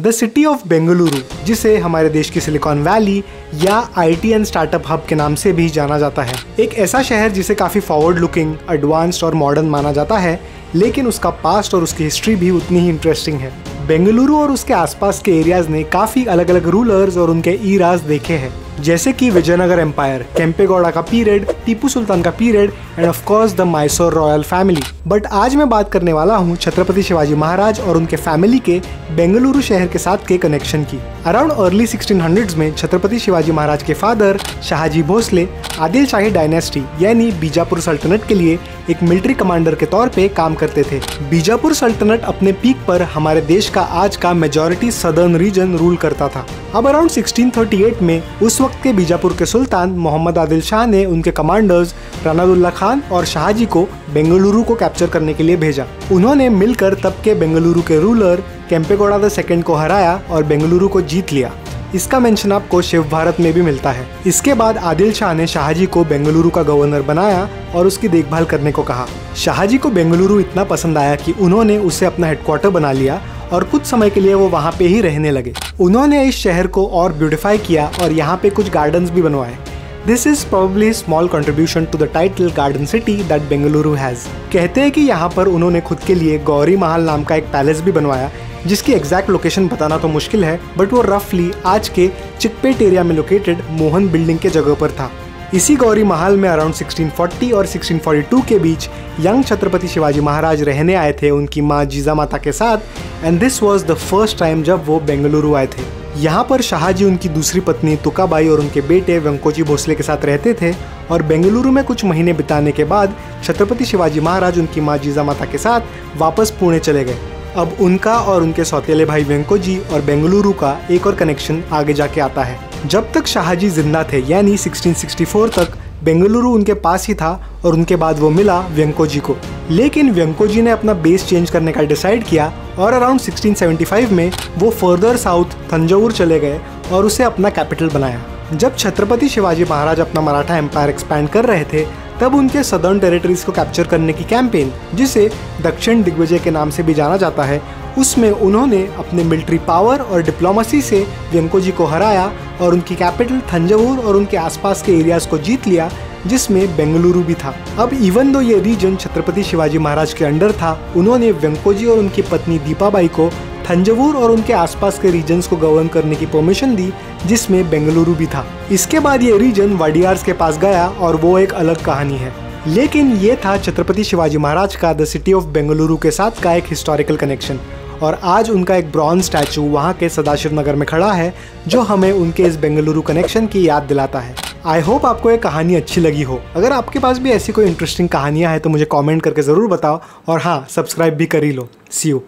The city of Bengaluru, जिसे हमारे देश की सिलिकॉन वैली या IT एंड स्टार्टअप हब के नाम से भी जाना जाता है, एक ऐसा शहर जिसे काफ़ी फॉरवर्ड लुकिंग, एडवांस्ड और मॉडर्न माना जाता है, लेकिन उसका पास्ट और उसकी हिस्ट्री भी उतनी ही इंटरेस्टिंग है। बेंगलुरु और उसके आसपास के एरियाज ने काफ़ी अलग अलग रूलर्स और उनके ईराज देखे हैं, जैसे कि विजयनगर एम्पायर, केम्पेगौड़ा का पीरियड, टीपू सुल्तान का period end of course the Mysore royal family. But आज मैं बात करने वाला हूँ छत्रपति शिवाजी महाराज और उनके फैमिली के बेंगलुरु शहर के साथ के कनेक्शन की। अराउंड अर्ली 1600s में छत्रपति शिवाजी महाराज के फादर शाहजी भोसले आदिल शाही डायनेस्टी यानी बीजापुर सल्तनत के लिए एक मिलिट्री कमांडर के तौर पे काम करते थे। बीजापुर सल्तनत अपने पीक पर हमारे देश का आज का मेजॉरिटी सदर्न रीजन रूल करता था। अब अराउंड 1638 में उस वक्त के बीजापुर के सुल्तान मोहम्मद आदिल शाह ने उनके कमांडर्स रानादुल्ला खान और शाहजी को बेंगलुरु को कैप्चर करने के लिए भेजा। उन्होंने मिलकर तब के बेंगलुरु के रूलर केम्पेगौड़ा II को हराया और बेंगलुरु को जीत लिया। इसका मेंशन आपको शिव भारत में भी मिलता है। इसके बाद आदिल शाह ने शाहजी को बेंगलुरु का गवर्नर बनाया और उसकी देखभाल करने को कहा। शाहजी को बेंगलुरु इतना पसंद आया कि उन्होंने उसे अपना हेडक्वार्टर बना लिया और कुछ समय के लिए वो वहाँ पे ही रहने लगे। उन्होंने इस शहर को और ब्यूटिफाई किया और यहाँ पे कुछ गार्डन्स भी बनवाए। This is probably a small contribution to the title Garden City that Bengaluru has। कहते हैं कि यहाँ पर उन्होंने खुद के लिए गौरी महल नाम का एक पैलेस भी बनवाया, जिसकी एग्जैक्ट लोकेशन बताना तो मुश्किल है, बट वो रफली आज के चिकपेट एरिया में लोकेटेड मोहन बिल्डिंग के जगह पर था। इसी गौरी महल में अराउंड 1640 और 1642 के बीच यंग छत्रपति शिवाजी महाराज रहने आए थे उनकी माँ जीजा माता के साथ, and this was the first time जब वो बेंगलुरु आए थे। यहाँ पर शाहजी उनकी दूसरी पत्नी तुकाबाई और उनके बेटे वेंकोजी भोसले के साथ रहते थे और बेंगलुरु में कुछ महीने बिताने के बाद छत्रपति शिवाजी महाराज उनकी माँ जीजा माता के साथ वापस पुणे चले गए। अब उनका और उनके सौतेले भाई वेंकोजी और बेंगलुरु का एक और कनेक्शन आगे जाके आता है। जब तक शाहजी जिंदा थे यानी 1664 तक बेंगलुरु उनके पास ही था और उनके बाद वो मिला वेंकोजी को। लेकिन वेंकोजी ने अपना बेस चेंज करने का डिसाइड किया और अराउंड 1675 में वो फर्दर साउथ तंजौर चले गए और उसे अपना कैपिटल बनाया। जब छत्रपति शिवाजी महाराज अपना मराठा एम्पायर एक्सपैंड कर रहे थे, तब उनके सदर्न टेरिटरीज को कैप्चर करने की कैंपेन, जिसे दक्षिण दिग्विजय के नाम से भी जाना जाता है, उसमें उन्होंने अपने मिलिट्री पावर और डिप्लोमेसी से वेंकोजी को हराया और उनकी कैपिटल तंजौर और उनके आसपास के एरियाज को जीत लिया, जिसमें बेंगलुरु भी था। अब इवन दो ये रीजन छत्रपति शिवाजी महाराज के अंडर था, उन्होंने वेंकोजी और उनकी पत्नी दीपाबाई को तंजौर और उनके आसपास के रीजन्स को गवर्न करने की परमिशन दी, जिसमें बेंगलुरु भी था। इसके बाद ये रीजन वाडियार्स के पास गया और वो एक अलग कहानी है। लेकिन ये था छत्रपति शिवाजी महाराज का द सिटी ऑफ बेंगलुरु के साथ का एक हिस्टोरिकल कनेक्शन, और आज उनका एक ब्रॉन्ज स्टैचू वहाँ के सदाशिव नगर में खड़ा है, जो हमें उनके इस बेंगलुरु कनेक्शन की याद दिलाता है। आई होप आपको ये कहानी अच्छी लगी हो। अगर आपके पास भी ऐसी कोई इंटरेस्टिंग कहानियाँ हैं तो मुझे कमेंट करके ज़रूर बताओ, और हाँ, सब्सक्राइब भी कर ही लो। सी यू।